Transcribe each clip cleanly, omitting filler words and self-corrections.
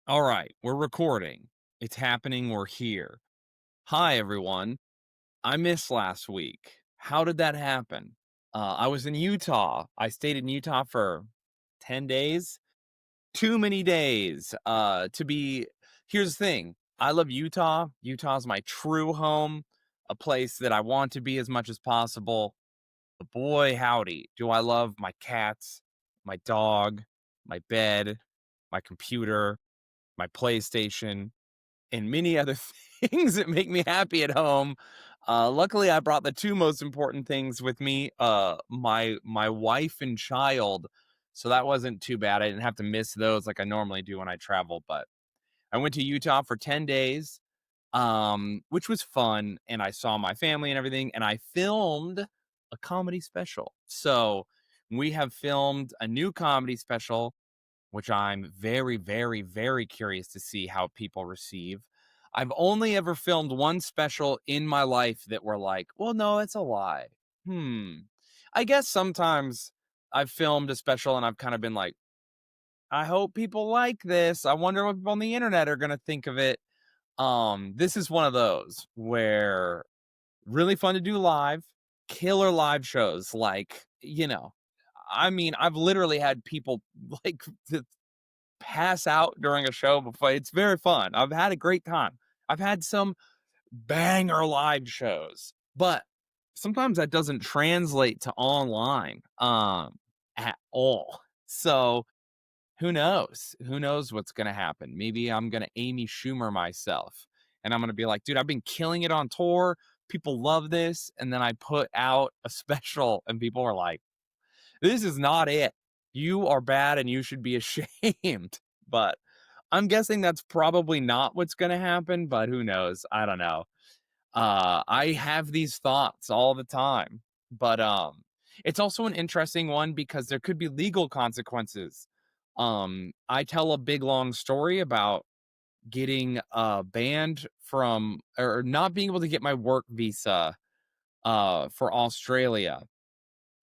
All right, we're recording. It's happening. We're here. Hi, everyone. I missed last week. How did that happen? I was in Utah. I stayed in Utah for 10 days. Too many days to be. Here's the thing. I love Utah. Utah's my true home, a place that I want to be as much as possible. But boy, howdy, do I love my cats, my dog, my bed, my computer, my PlayStation, and many other things that make me happy at home. Luckily, I brought the two most important things with me, my wife and child, so that wasn't too bad. I didn't have to miss those like I normally do when I travel. But I went to Utah for 10 days, which was fun, and I saw my family and everything, and I filmed a comedy special. So we have filmed a new comedy special which I'm very, very, very curious to see how people receive. I've only ever filmed one special in my life that were like, well, no, it's a lie. Hmm. I guess sometimes I've filmed a special and I've kind of been like, I hope people like this. I wonder what people on the internet are gonna think of it. This is one of those where really fun to do live, killer live shows. I mean, I've literally had people like pass out during a show before. It's very fun. I've had a great time. I've had some banger live shows, but sometimes that doesn't translate to online at all. So who knows? Who knows what's gonna happen? Maybe I'm gonna Amy Schumer myself and I'm gonna be like, dude, I've been killing it on tour. People love this. And then I put out a special and people are like, this is not it. You are bad and you should be ashamed. But I'm guessing that's probably not what's going to happen, but who knows? I don't know. I have these thoughts all the time, but it's also an interesting one because there could be legal consequences. I tell a big long story about getting banned from or not being able to get my work visa for Australia,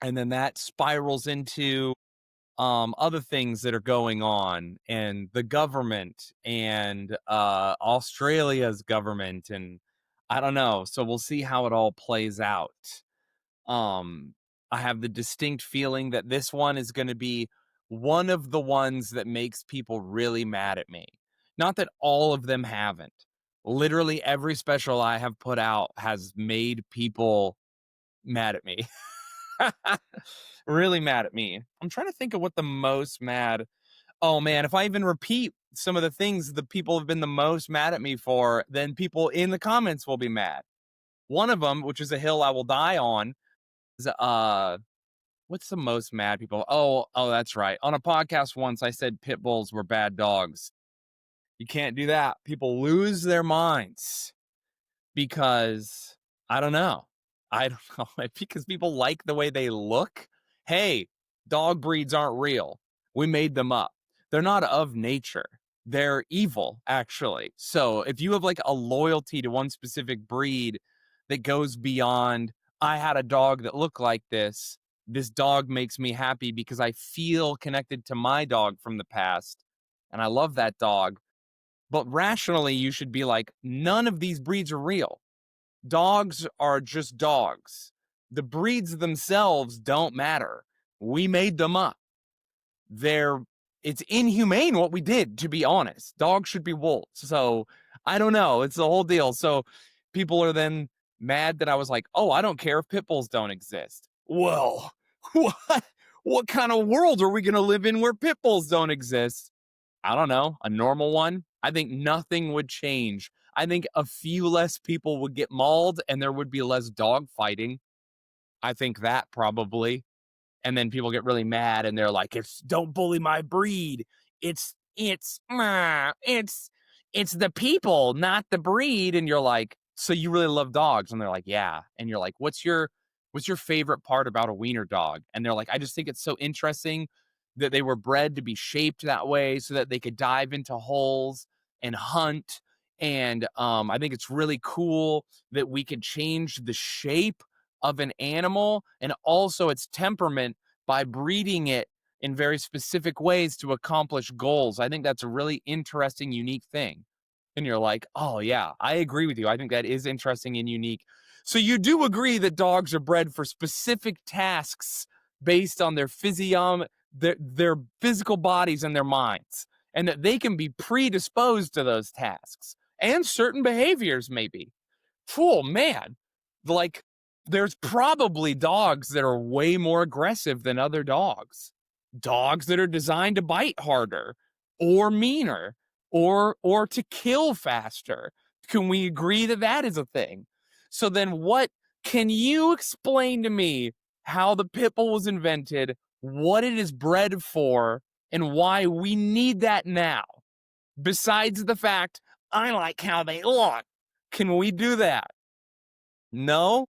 and then that spirals into other things that are going on and the government and Australia's government and I don't know. So we'll see how it all plays out. Um I have the distinct feeling that this one is going to be one of the ones that makes people really mad at me. Not that all of them haven't. Literally every special I have put out has made people mad at me. Really mad at me. I'm trying to think of what the most mad. Oh man, if I even repeat some of the things the people have been the most mad at me for, then people in the comments will be mad. One of them, which is a hill I will die on, is what's the most mad people? Oh, that's right. On a podcast once I said pit bulls were bad dogs. You can't do that. People lose their minds because I don't know. I don't know. Because people like the way they look. Hey, dog breeds aren't real. We made them up. They're not of nature. They're evil, actually. So if you have like a loyalty to one specific breed that goes beyond, I had a dog that looked like this. This dog makes me happy because I feel connected to my dog from the past. And I love that dog. But rationally, you should be like, none of these breeds are real. Dogs are just dogs. The breeds themselves don't matter. We made them up. They're it's inhumane what we did, to be honest. Dogs should be wolves. So I don't know. It's the whole deal. So people are then mad that I was like, oh, I don't care if pit bulls don't exist. Well, what what kind of world are we gonna live in where pit bulls don't exist? I don't know, a normal one? I think nothing would change. I think a few less people would get mauled and there would be less dog fighting. I think that probably. And then people get really mad and they're like, "It's don't bully my breed. It's the people, not the breed." And you're like, "So you really love dogs?" And they're like, "Yeah." And you're like, "What's your favorite part about a wiener dog?" And they're like, "I just think it's so interesting that they were bred to be shaped that way so that they could dive into holes and hunt. And I think it's really cool that we could change the shape of an animal and also its temperament by breeding it in very specific ways to accomplish goals. I think that's a really interesting, unique thing. And you're like, oh, yeah, I agree with you. I think that is interesting and unique. So you do agree that dogs are bred for specific tasks based on their their physical bodies and their minds, and that they can be predisposed to those tasks and certain behaviors, maybe. Oh man, like there's probably dogs that are way more aggressive than other dogs. Dogs that are designed to bite harder or meaner or to kill faster. Can we agree that that is a thing? So then what can you explain to me how the pit bull was invented, what it is bred for, and why we need that now? Besides the fact I like how they look. Can we do that? No?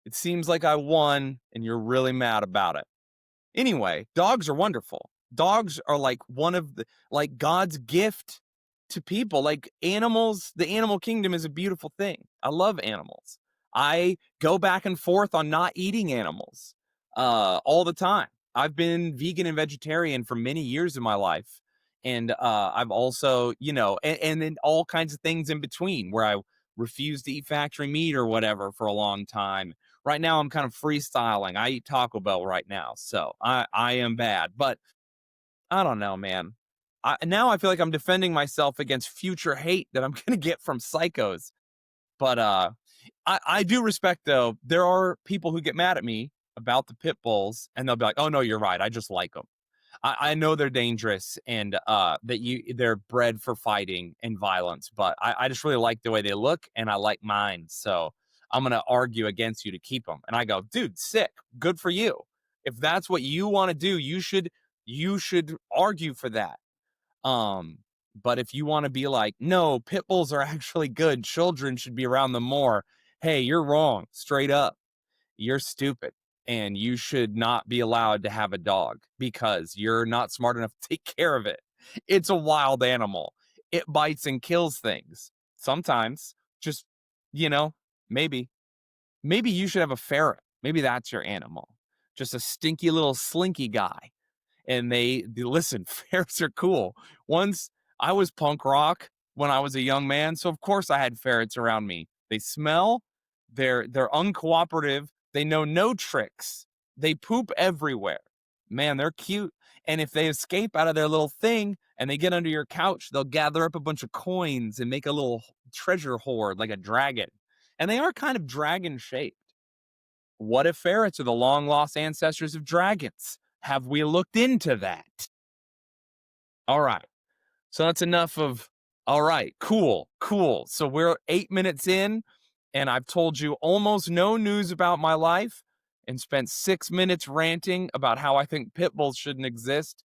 It seems like I won and you're really mad about it. Anyway, dogs are wonderful. Dogs are like one of the like God's gift to people. Like animals, the animal kingdom is a beautiful thing. I love animals. I go back and forth on not eating animals all the time. I've been vegan and vegetarian for many years in my life. And I've also, and then all kinds of things in between where I refuse to eat factory meat or whatever for a long time. Right now, I'm kind of freestyling. I eat Taco Bell right now, so I am bad. But I don't know, man. Now I feel like I'm defending myself against future hate that I'm going to get from psychos. But I do respect, though, there are people who get mad at me about the pit bulls, and they'll be like, oh, no, you're right. I just like them. I know they're dangerous and that they're bred for fighting and violence, but I just really like the way they look and I like mine. So I'm gonna argue against you to keep them. And I go, dude, sick, good for you. If that's what you want to do, you should argue for that. Um, but if you want to be like, no, pit bulls are actually good, children should be around them more. Hey, you're wrong, straight up. You're stupid and you should not be allowed to have a dog because you're not smart enough to take care of it. It's a wild animal. It bites and kills things. Sometimes just, you know, maybe, maybe you should have a ferret. Maybe that's your animal. Just a stinky little slinky guy and they listen, ferrets are cool. Once I was punk rock when I was a young man, so of course I had ferrets around me. They smell, they're uncooperative, they know no tricks. They poop everywhere. Man, they're cute. And if they escape out of their little thing and they get under your couch, they'll gather up a bunch of coins and make a little treasure hoard like a dragon. And they are kind of dragon shaped. What if ferrets are the long lost ancestors of dragons? Have we looked into that? All right. So that's enough of, all right, cool, cool. So we're 8 minutes in, and I've told you almost no news about my life and spent 6 minutes ranting about how I think pit bulls shouldn't exist.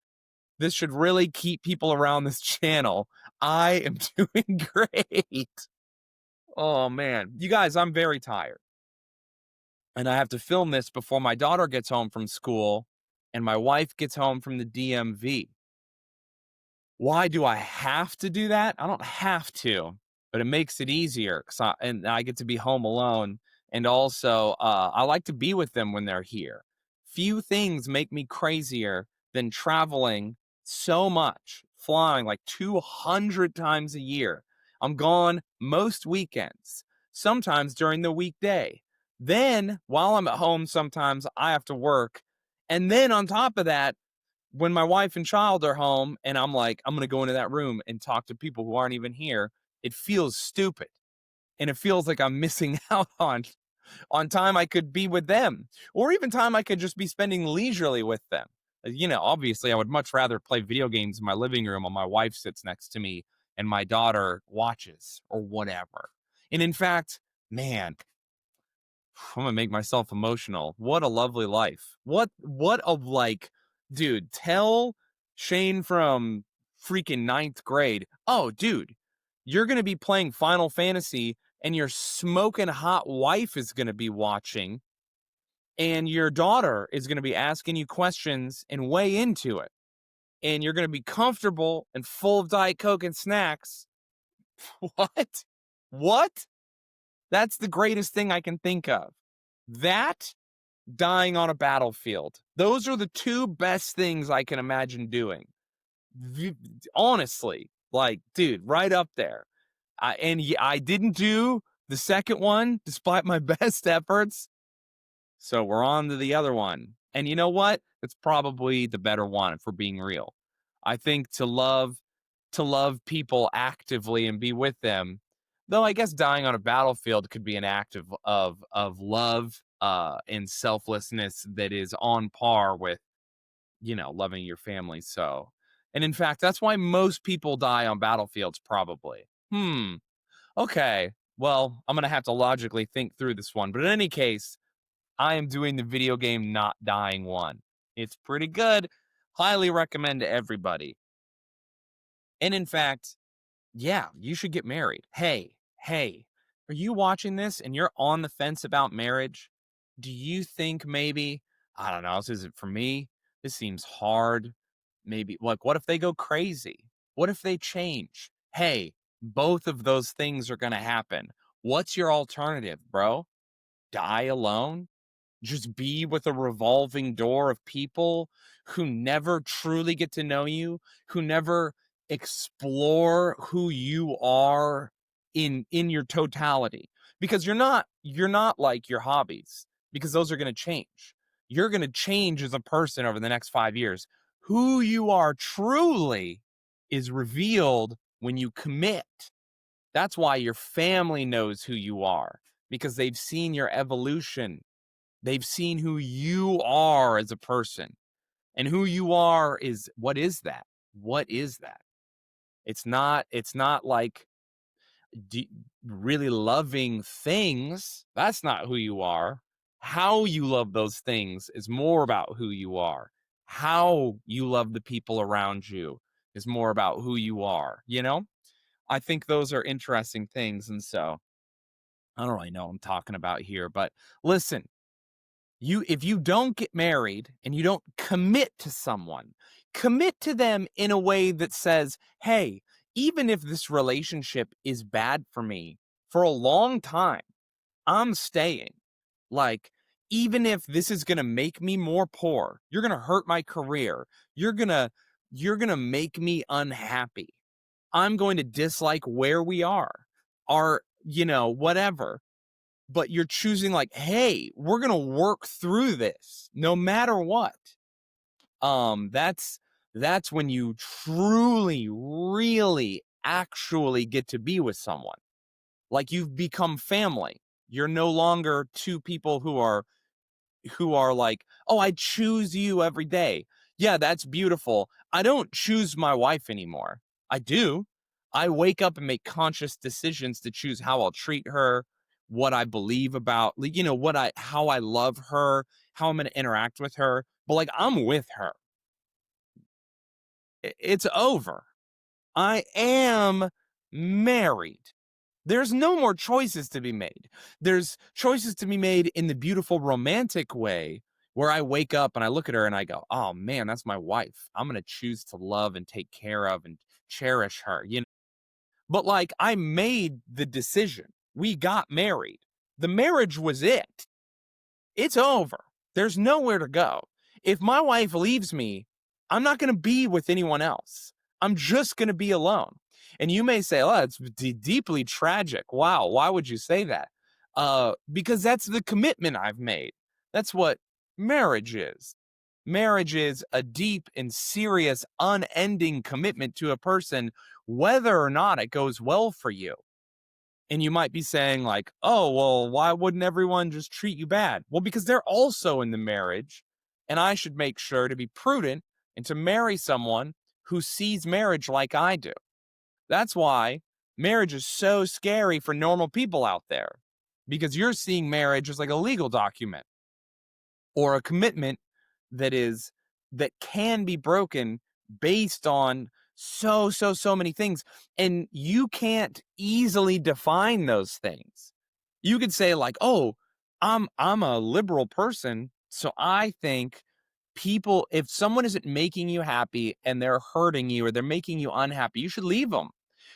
This should really keep people around this channel. I am doing great. Oh, man. You guys, I'm very tired. And I have to film this before my daughter gets home from school and my wife gets home from the DMV. Why do I have to do that? I don't have to, but it makes it easier and I get to be home alone. And also, I like to be with them when they're here. Few things make me crazier than traveling so much, flying like 200 times a year. I'm gone most weekends, sometimes during the weekday. Then, while I'm at home, sometimes I have to work. And then on top of that, when my wife and child are home and I'm like, I'm going to go into that room and talk to people who aren't even here, it feels stupid. And it feels like I'm missing out on time I could be with them or even time I could just be spending leisurely with them. Obviously I would much rather play video games in my living room while my wife sits next to me and my daughter watches or whatever. And in fact, man, I'm gonna make myself emotional. What a lovely life. What a dude, tell Shayne from freaking ninth grade, oh dude, you're gonna be playing Final Fantasy and your smoking hot wife is gonna be watching, and your daughter is gonna be asking you questions and way into it. And you're gonna be comfortable and full of Diet Coke and snacks. What? What? That's the greatest thing I can think of. That dying on a battlefield. Those are the two best things I can imagine doing. V- Honestly, like, dude, right up there. I didn't do the second one despite my best efforts. So we're on to the other one. And you know what? It's probably the better one if we're being real. I think to love people actively and be with them, though I guess dying on a battlefield could be an act of love and selflessness that is on par with, loving your family. So, and in fact, that's why most people die on battlefields probably. Okay. Well, I'm going to have to logically think through this one. But in any case, I am doing the video game not dying one. It's pretty good. Highly recommend to everybody. And in fact, yeah, you should get married. Hey, are you watching this and you're on the fence about marriage? Do you think maybe, I don't know, this isn't for me? This seems hard. Maybe, like, what if they go crazy? What if they change? Hey, both of those things are going to happen. What's your alternative, bro? Die alone? Just be with a revolving door of people who never truly get to know you, who never explore who you are in your totality, because you're not like your hobbies, because those are going to change. You're going to change as a person over the next 5 years. Who you are truly is revealed when you commit. That's why your family knows who you are, because they've seen your evolution. They've seen who you are as a person. And who you are is, what is that? What is that? It's not like d- really loving things. That's not who you are. How you love those things is more about who you are. How you love the people around you is more about who you are, you know? I think those are interesting things. And so I don't really know what I'm talking about here, but listen, if you don't get married and you don't commit to someone, commit to them in a way that says, hey, even if this relationship is bad for me for a long time, I'm staying. Like, even if this is going to make me more poor, you're going to hurt my career, you're going to make me unhappy, I'm going to dislike where we are, whatever, but you're choosing, like, hey, we're gonna work through this no matter what. That's when you truly, really, actually get to be with someone. Like, you've become family. You're no longer two people who are like, oh, I choose you every day. Yeah, that's beautiful. I don't choose my wife anymore. I do. I wake up and make conscious decisions to choose how I'll treat her, what I believe about, like, how I love her, how I'm going to interact with her. But, like, I'm with her. It's over. I am married. There's no more choices to be made. There's choices to be made in the beautiful romantic way, where I wake up and I look at her and I go, oh man, that's my wife. I'm going to choose to love and take care of and cherish her. But, like, I made the decision. We got married. The marriage was it. It's over. There's nowhere to go. If my wife leaves me, I'm not going to be with anyone else. I'm just going to be alone. And you may say, oh, it's deeply tragic. Wow, why would you say that? Because that's the commitment I've made. That's what marriage is. Marriage is a deep and serious, unending commitment to a person, whether or not it goes well for you. And you might be saying, like, oh, well, why wouldn't everyone just treat you bad? Well, because they're also in the marriage, and I should make sure to be prudent and to marry someone who sees marriage like I do. That's why marriage is so scary for normal people out there, because you're seeing marriage as like a legal document or a commitment that can be broken based on so many things, and you can't easily define those things. You could say, like, oh, I'm a liberal person, so I think people, if someone isn't making you happy and they're hurting you or they're making you unhappy, you should leave them.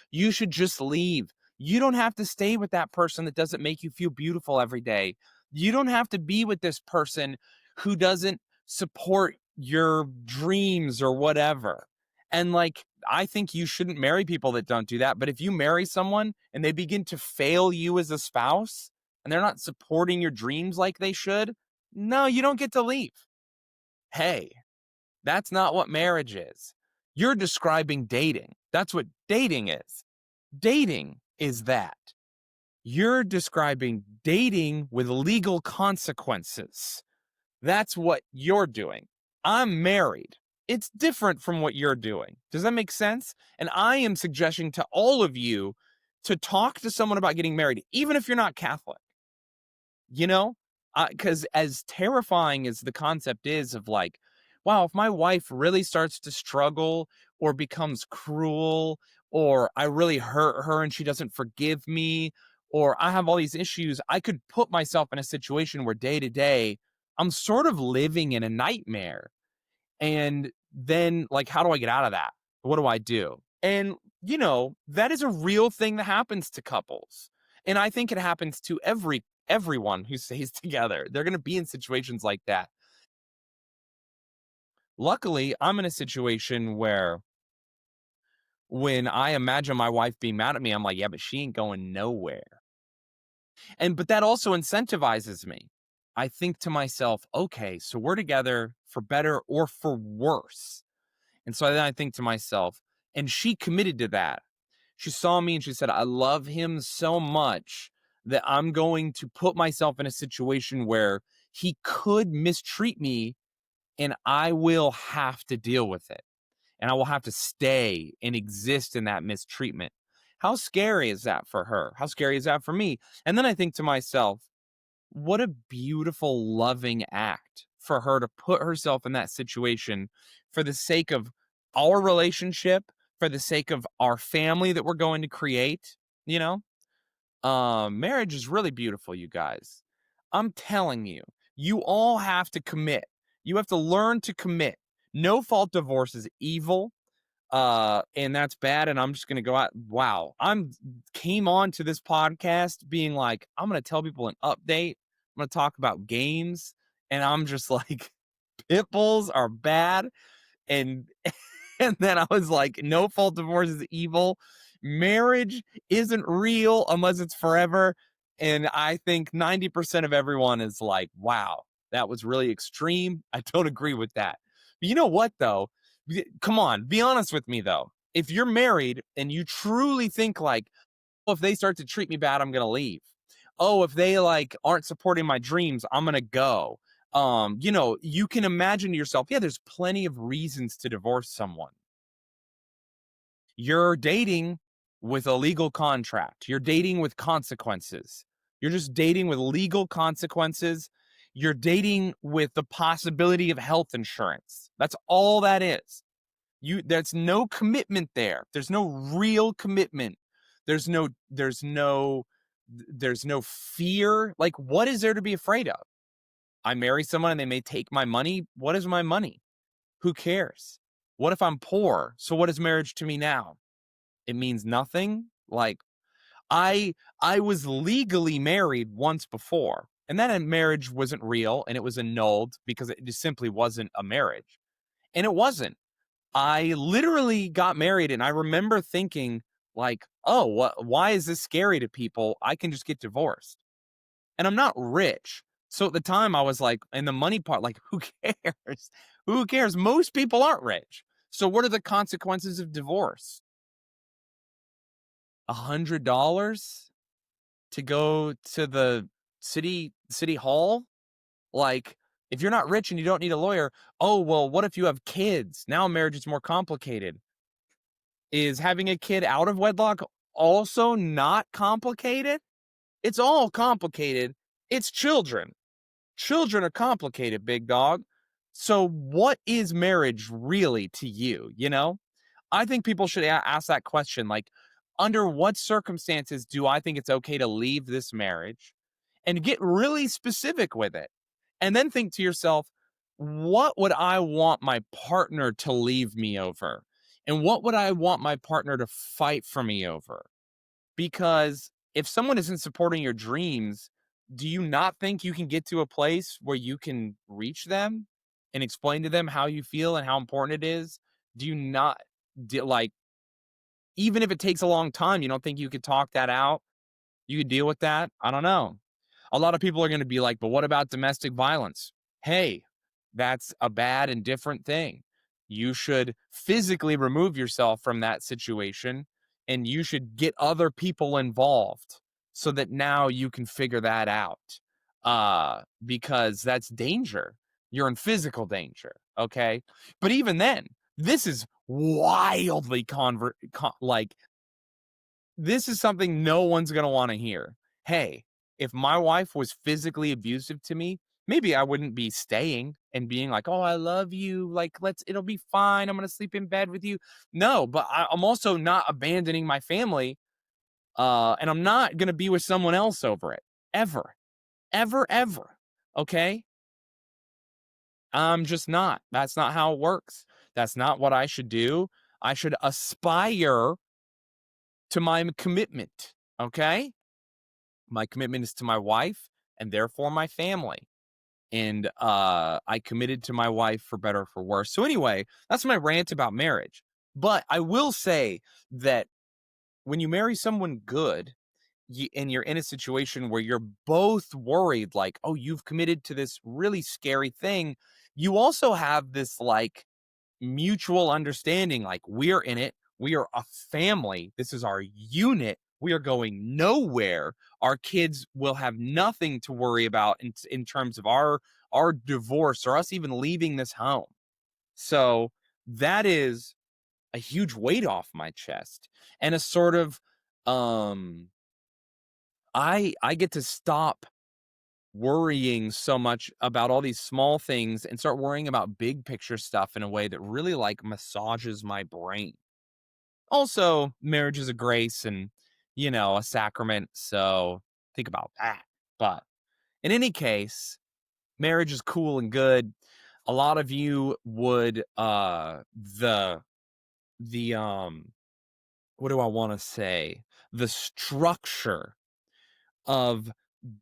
You should just leave. You don't have to stay with that person that doesn't make you feel beautiful every day. You don't have to be with this person who doesn't support your dreams or whatever. And like, I think you shouldn't marry people that don't do that. But if you marry someone and they begin to fail you as a spouse and they're not supporting your dreams like they should, no, you don't get to leave. Hey, that's not what marriage is. You're describing dating. That's what dating is. Dating is that. You're describing dating with legal consequences. That's what you're doing. I'm married. It's different from what you're doing. Does that make sense? And I am suggesting to all of you to talk to someone about getting married, even if you're not Catholic, you know? Because as terrifying as the concept is of like, wow, if my wife really starts to struggle or becomes cruel, or I really hurt her and she doesn't forgive me, or I have all these issues, I could put myself in a situation where day to day, I'm sort of living in a nightmare. And then, like, how do I get out of that? What do I do? And, that is a real thing that happens to couples. And I think it happens to everyone who stays together. They're going to be in situations like that. Luckily, I'm in a situation where when I imagine my wife being mad at me, I'm like, yeah, but she ain't going nowhere. But that also incentivizes me. I think to myself, okay, so we're together for better or for worse. And so then I think to myself, and she committed to that. She saw me and she said, I love him so much that I'm going to put myself in a situation where he could mistreat me and I will have to deal with it. And I will have to stay and exist in that mistreatment. How scary is that for her? How scary is that for me? And then I think to myself, what a beautiful, loving act for her to put herself in that situation for the sake of our relationship, for the sake of our family that we're going to create, you know? Marriage is really beautiful, you guys. I'm telling you, you all have to commit. You have to learn to commit. No fault divorce is evil. And that's bad. And I'm just gonna go out. Wow. I'm came on to this podcast being like, I'm gonna tell people an update. I'm gonna talk about games. And I'm just like, pit bulls are bad. And and then I was like, no fault divorce is evil. Marriage isn't real unless it's forever. And I think 90% of everyone is like, wow, that was really extreme. I don't agree with that. But you know what, though? Come on, be honest with me, though. If you're married and you truly think like, oh, if they start to treat me bad, I'm going to leave. Oh, if they like aren't supporting my dreams, I'm going to go. You can imagine to yourself, yeah, there's plenty of reasons to divorce someone. You're dating with a legal contract. You're dating with consequences. You're just dating with legal consequences. You're dating with the possibility of health insurance. That's all that is. There's no commitment there. There's no real commitment. There's no fear. Like, what is there to be afraid of? I marry someone and they may take my money. What is my money? Who cares? What if I'm poor? So what is marriage to me now? It means nothing. Like, I was legally married once before, and that marriage wasn't real and it was annulled because it just simply wasn't a marriage. And it wasn't. I literally got married and I remember thinking like, "Oh, why is this scary to people? I can just get divorced." And I'm not rich. So at the time I was like, and the money part, like, who cares? Who cares? Most people aren't rich. So what are the consequences of divorce? $100 to go to the city hall? Like, if you're not rich and you don't need a lawyer, oh, well, what if you have kids? Now marriage is more complicated. Is having a kid out of wedlock also not complicated? It's all complicated. It's children. Children are complicated, big dog. So what is marriage really to you, you know? I think people should ask that question, like, under what circumstances do I think it's okay to leave this marriage? And get really specific with it. And then think to yourself, what would I want my partner to leave me over? And what would I want my partner to fight for me over? Because if someone isn't supporting your dreams, Do you not think you can get to a place where you can reach them and explain to them how you feel and how important it is? Do you not like, even if it takes a long time, you don't think you could talk that out? You could deal with that? I don't know. A lot of people are going to be like, but what about domestic violence? Hey, that's a bad and different thing. You should physically remove yourself from that situation and you should get other people involved so that now you can figure that out. Because that's danger. You're in physical danger. Okay. But even then, this is wildly like this is something no one's going to want to hear. Hey, if my wife was physically abusive to me, maybe I wouldn't be staying and being like, "Oh, I love you. Like, it'll be fine. I'm going to sleep in bed with you." No, but I'm also not abandoning my family. And I'm not going to be with someone else over it ever, ever, ever. Okay. I'm just not. That's not how it works. That's not what I should do. I should aspire to my commitment. Okay. My commitment is to my wife and therefore my family. And I committed to my wife for better or for worse. So anyway, that's my rant about marriage. But I will say that when you marry someone good, and you're in a situation where you're both worried, like, oh, you've committed to this really scary thing, you also have this like mutual understanding, like, we're in it, we are a family, this is our unit, we are going nowhere, our kids will have nothing to worry about in terms of our divorce or us even leaving this home. So that is a huge weight off my chest and a sort of I get to stop worrying so much about all these small things and start worrying about big picture stuff in a way that really like massages my brain. Also, marriage is a grace and, a sacrament. So think about that. But in any case, marriage is cool and good. A lot of you would, the, what do I want to say? The structure of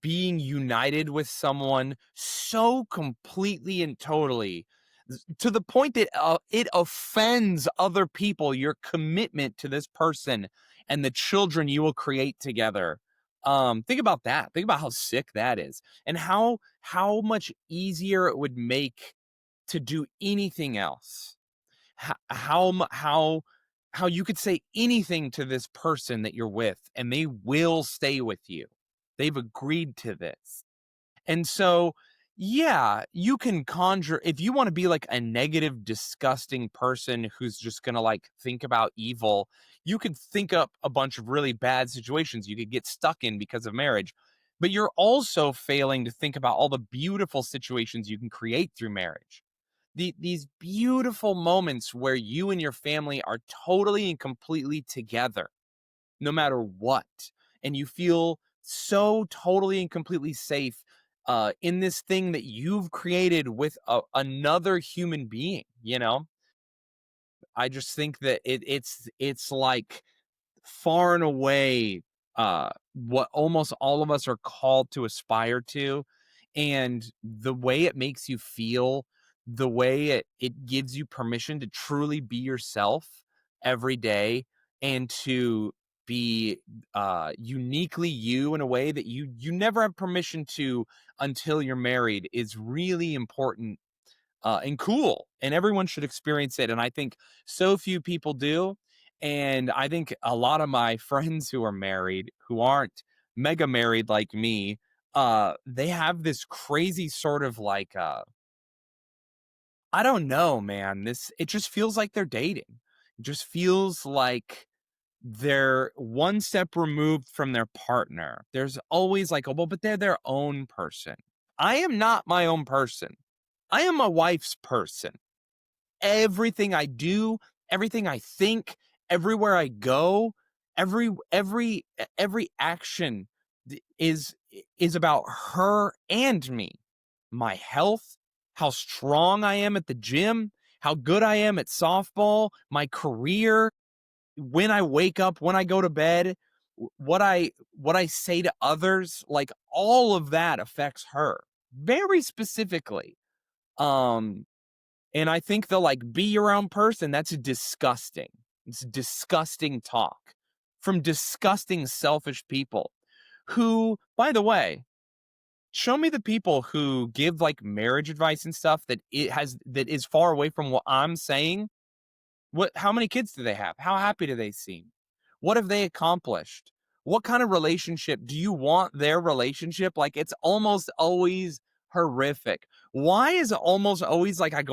being united with someone so completely and totally to the point that it offends other people, your commitment to this person and the children you will create together. Think about that. Think about how sick that is and how much easier it would make to do anything else. How you could say anything to this person that you're with and they will stay with you. They've agreed to this. And so, yeah, you can conjure if you want to be like a negative, disgusting person who's just gonna like think about evil, you could think up a bunch of really bad situations you could get stuck in because of marriage. But you're also failing to think about all the beautiful situations you can create through marriage. These beautiful moments where you and your family are totally and completely together no matter what, and you feel so totally and completely safe in this thing that you've created with another human being. I just think that it's like far and away what almost all of us are called to aspire to, and the way it makes you feel, the way it gives you permission to truly be yourself every day and to be uniquely you in a way that you never have permission to until you're married is really important and cool, and everyone should experience it. And I think so few people do. And I think a lot of my friends who are married, who aren't mega married like me, they have this crazy sort of like, I don't know, man. It just feels like they're dating. It just feels like they're one step removed from their partner. There's always like, oh, well, but they're their own person. I am not my own person. I am my wife's person. Everything I do, everything I think, everywhere I go, every action is about her and me. My health, how strong I am at the gym, how good I am at softball, my career, when I wake up, when I go to bed. what I say to others, like all of that affects her very specifically. Um, and I think the like be your own person, that's disgusting. It's disgusting talk from disgusting, selfish people who, by the way, show me the people who give like marriage advice and stuff that is far away from what I'm saying. How many kids do they have? How happy do they seem? What have they accomplished? What kind of relationship do you want their relationship? Like it's almost always horrific. Why is it almost always like I'm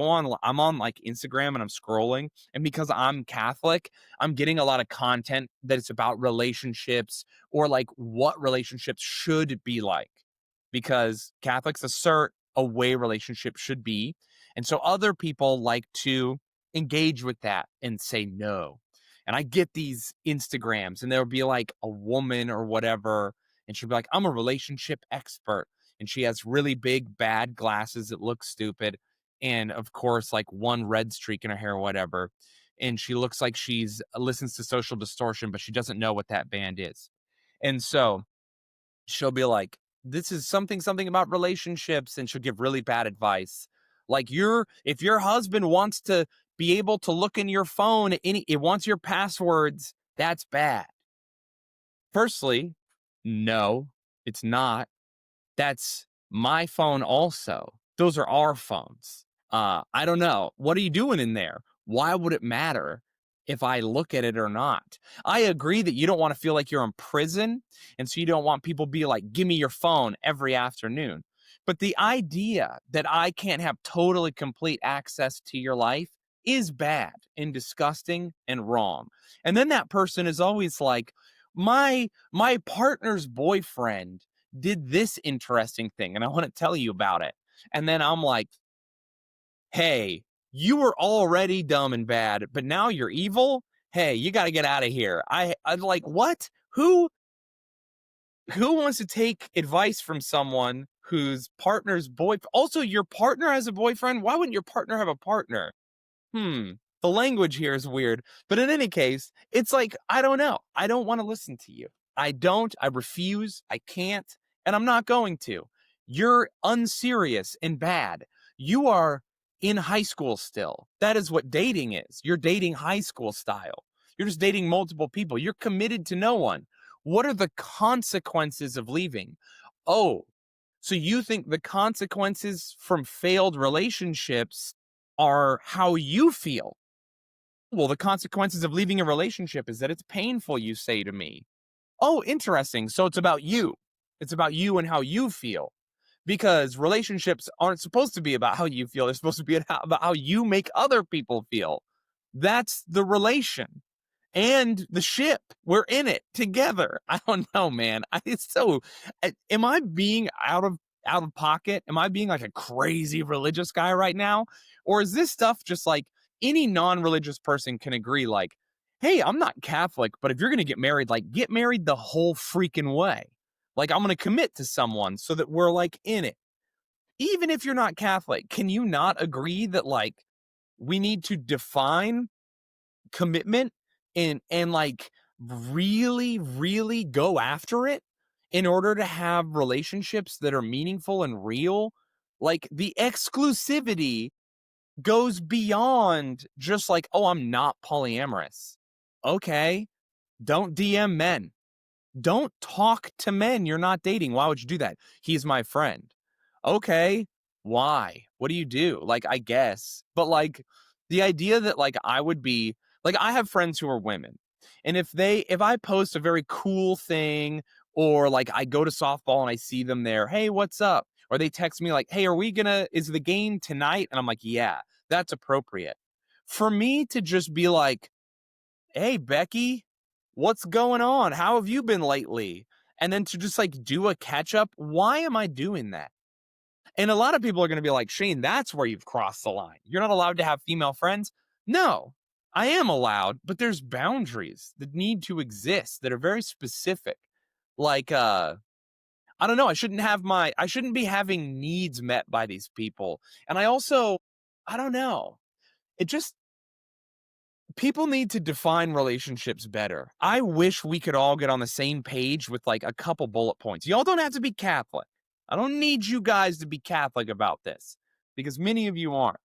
on like Instagram and I'm scrolling, and because I'm Catholic, I'm getting a lot of content that it's about relationships or like what relationships should be like. Because Catholics assert a way relationships should be. And so other people like to engage with that and say no. And I get these Instagrams, and there'll be like a woman or whatever, and she'll be like, I'm a relationship expert. And she has really big, bad glasses that look stupid. And of course, like one red streak in her hair or whatever. And she looks like she's listens to Social Distortion, but she doesn't know what that band is. And so she'll be like, this is something about relationships, and she'll give really bad advice. Like if your husband wants to be able to look in your phone, it wants your passwords, that's bad. Firstly, no, it's not. That's my phone also. Those are our phones. I don't know. What are you doing in there? Why would it matter if I look at it or not? I agree that you don't want to feel like you're in prison, and so you don't want people be like, "Give me your phone every afternoon." But the idea that I can't have totally complete access to your life is bad and disgusting and wrong. And then that person is always like, my partner's boyfriend did this interesting thing, and I want to tell you about it. And then I'm like, hey, you were already dumb and bad, but now you're evil. Hey, you got to get out of here. I'm like, what? Who wants to take advice from someone whose partner's boy? Also, your partner has a boyfriend. Why wouldn't your partner have a partner? Hmm. The language here is weird. But in any case, it's like, I don't know. I don't want to listen to you. I don't. I refuse. I can't. And I'm not going to. You're unserious and bad. You are in high school still. That is what dating is. You're dating high school style. You're just dating multiple people. You're committed to no one. What are the consequences of leaving? Oh, so you think the consequences from failed relationships are how you feel? Well, the consequences of leaving a relationship is that it's painful, you say to me. Oh, interesting. So it's about you. It's about you and how you feel. Because relationships aren't supposed to be about how you feel. They're supposed to be about how you make other people feel. That's the relation and the ship. We're in it together. I don't know, man. It's so. Am I being out of pocket? Am I being like a crazy religious guy right now, or is this stuff just like any non-religious person can agree? Like, hey, I'm not Catholic, but if you're gonna get married, like, get married the whole freaking way. Like, I'm gonna commit to someone so that we're like in it. Even if you're not Catholic, can you not agree that like we need to define commitment and like really go after it in order to have relationships that are meaningful and real? Like the exclusivity goes beyond just like, oh, I'm not polyamorous. Okay, don't DM men. Don't talk to men you're not dating. Why would you do that? He's my friend. Okay, why? What do you do? Like, I guess. But like the idea that like I would be like I have friends who are women. And if I post a very cool thing, or like I go to softball and I see them there, "Hey, what's up?" Or they text me like, "Hey, is the game tonight?" And I'm like, "Yeah, that's appropriate." For me to just be like, "Hey, Becky, what's going on? How have you been lately?" And then to just like do a catch up, why am I doing that? And a lot of people are going to be like, Shayne, that's where you've crossed the line. You're not allowed to have female friends. No, I am allowed, but there's boundaries that need to exist that are very specific. Like, I don't know. I shouldn't be having needs met by these people. And I don't know. It just, People need to define relationships better. I wish we could all get on the same page with like a couple bullet points. Y'all don't have to be Catholic. I don't need you guys to be Catholic about this because many of you aren't.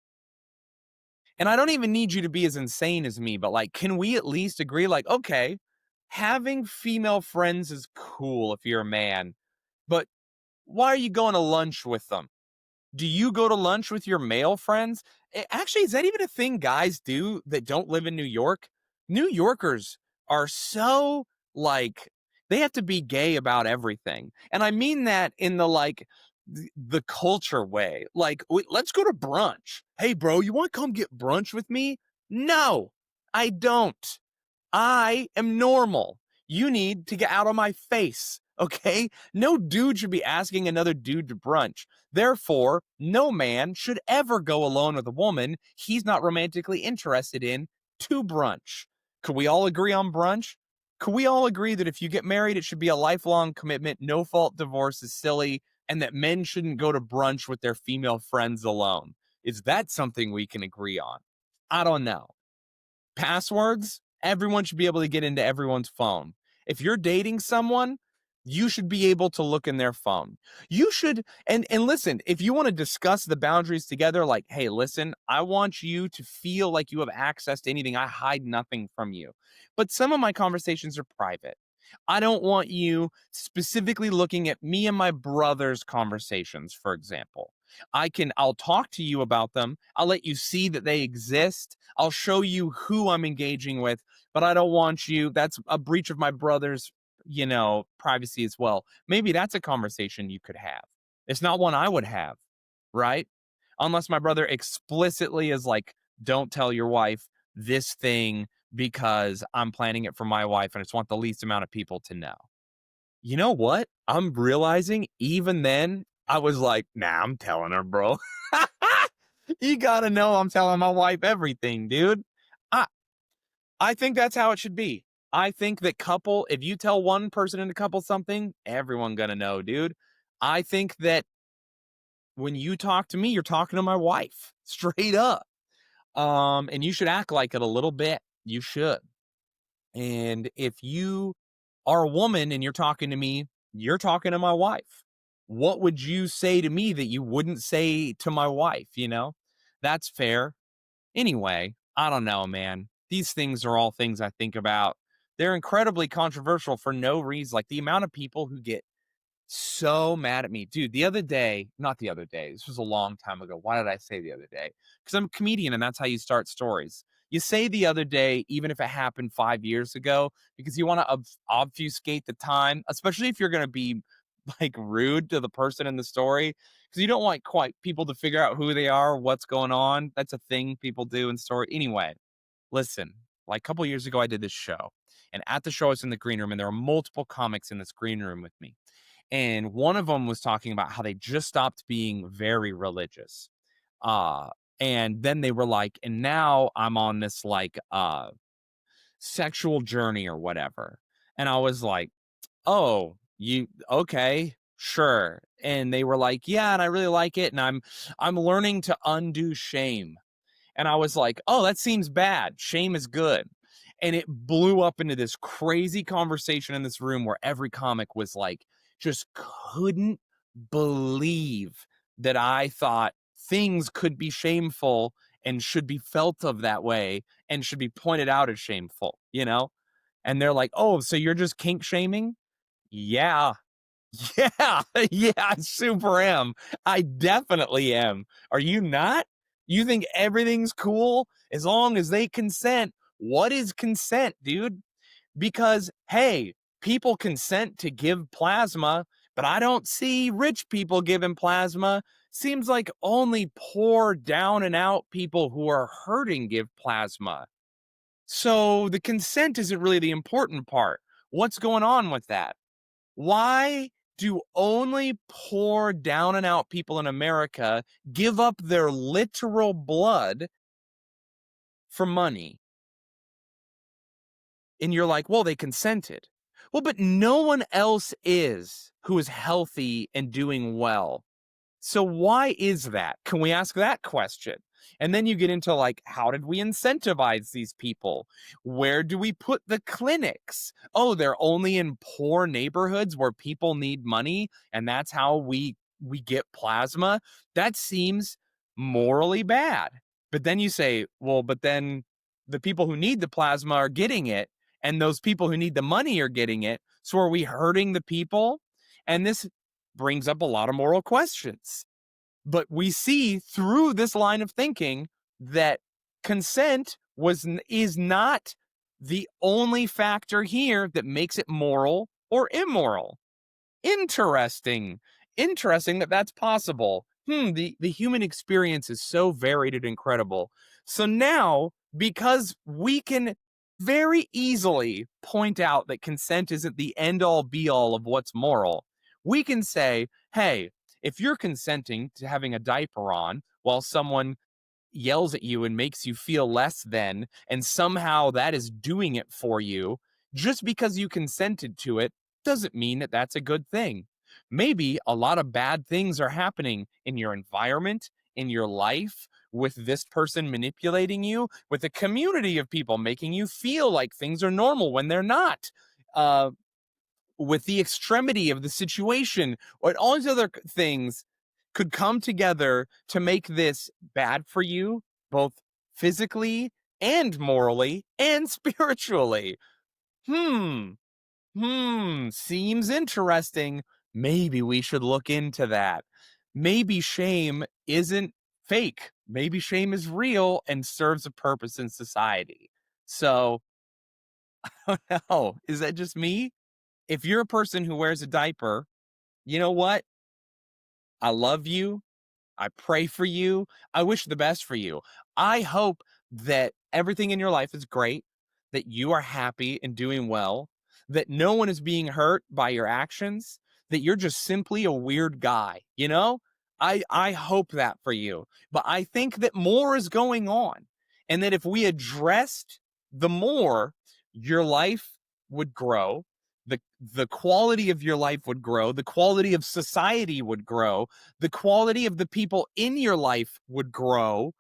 And I don't even need you to be as insane as me, but like, can we at least agree, like, okay, having female friends is cool if you're a man, but why are you going to lunch with them? Do you go to lunch with your male friends? Actually, is that even a thing guys do that don't live in New York? New Yorkers are so like they have to be gay about everything. And I mean that in the like the culture way. Like, let's go to brunch. Hey, bro, you want to come get brunch with me? No, I don't. I am normal. You need to get out of my face, okay? No dude should be asking another dude to brunch. Therefore, no man should ever go alone with a woman he's not romantically interested in to brunch. Could we all agree on brunch? Could we all agree that if you get married, it should be a lifelong commitment, no fault divorce is silly, and that men shouldn't go to brunch with their female friends alone? Is that something we can agree on? I don't know. Passwords, everyone should be able to get into everyone's phone. If you're dating someone, you should be able to look in their phone. You should, and listen, if you want to discuss the boundaries together, like, hey, listen, I want you to feel like you have access to anything. I hide nothing from you. But some of my conversations are private. I don't want you specifically looking at me and my brother's conversations, for example. I'll talk to you about them. I'll let you see that they exist. I'll show you who I'm engaging with, but I don't want you. That's a breach of my brother's, privacy as well. Maybe that's a conversation you could have. It's not one I would have, right? Unless my brother explicitly is like, don't tell your wife this thing because I'm planning it for my wife and I just want the least amount of people to know. You know what? I'm realizing even then, I was like, nah, I'm telling her, bro. You gotta know I'm telling my wife everything, dude. I I think that's how it should be. I think that if you tell one person in a couple something, everyone gonna know, dude. I think that when you talk to me, you're talking to my wife, straight up. And you should act like it a little bit. You should. And if you are a woman and you're talking to me, you're talking to my wife. What would you say to me that you wouldn't say to my wife? That's fair. Anyway, I don't know, man. These things are all things I think about. They're incredibly controversial for no reason. Like the amount of people who get so mad at me. Dude, not the other day, this was a long time ago. Why did I say the other day? Because I'm a comedian and that's how you start stories. You say the other day, even if it happened 5 years ago, because you want to obfuscate the time, especially if you're going to be like rude to the person in the story, because you don't want quite people to figure out who they are, what's going on. That's a thing people do in story. Anyway, listen, like a couple years ago, I did this show. And at the show, I was in the green room, and there were multiple comics in this green room with me. And one of them was talking about how they just stopped being very religious. Uh, and then they were like, and now I'm on this like sexual journey or whatever. And I was like, oh, you okay, sure. And they were like, yeah, and I really like it. And I'm learning to undo shame. And I was like, oh, that seems bad. Shame is good. And it blew up into this crazy conversation in this room where every comic was like, just couldn't believe that I thought things could be shameful and should be felt of that way and should be pointed out as shameful. And they're like, oh, so you're just kink shaming? Yeah. Yeah, yeah, I super am. I definitely am. Are you not? You think everything's cool as long as they consent? What is consent, dude? Because, hey, people consent to give plasma, but I don't see rich people giving plasma. Seems like only poor, down and out people who are hurting give plasma. So the consent isn't really the important part. What's going on with that? Why do only poor, down and out people in America give up their literal blood for money? And you're like, well, they consented. Well, but no one else is who is healthy and doing well. So why is that? Can we ask that question? And then you get into like, how did we incentivize these people? Where do we put the clinics? Oh, they're only in poor neighborhoods where people need money, and that's how we get plasma. That seems morally bad. But then you say, well, but then the people who need the plasma are getting it, and those people who need the money are getting it. So are we hurting the people? And this brings up a lot of moral questions. But we see through this line of thinking that consent is not the only factor here that makes it moral or immoral. Interesting. Interesting that that's possible. The human experience is so varied and incredible. So now, because we can very easily point out that consent isn't the end all be all of what's moral, we can say, hey, if you're consenting to having a diaper on while someone yells at you and makes you feel less than, and somehow that is doing it for you, just because you consented to it doesn't mean that that's a good thing. Maybe a lot of bad things are happening in your environment, in your life, with this person manipulating you, with a community of people making you feel like things are normal when they're not. Uh, with the extremity of the situation, or all these other things could come together to make this bad for you, both physically and morally and spiritually. Hmm. Seems interesting. Maybe we should look into that. Maybe shame isn't fake. Maybe shame is real and serves a purpose in society. So, I don't know. Is that just me? If you're a person who wears a diaper, you know what? I love you. I pray for you. I wish the best for you. I hope that everything in your life is great, that you are happy and doing well, that no one is being hurt by your actions, that you're just simply a weird guy, you know? I hope that for you. But I think that more is going on. And that if we addressed the more, your life would grow, the quality of your life would grow, the quality of society would grow, the quality of the people in your life would grow,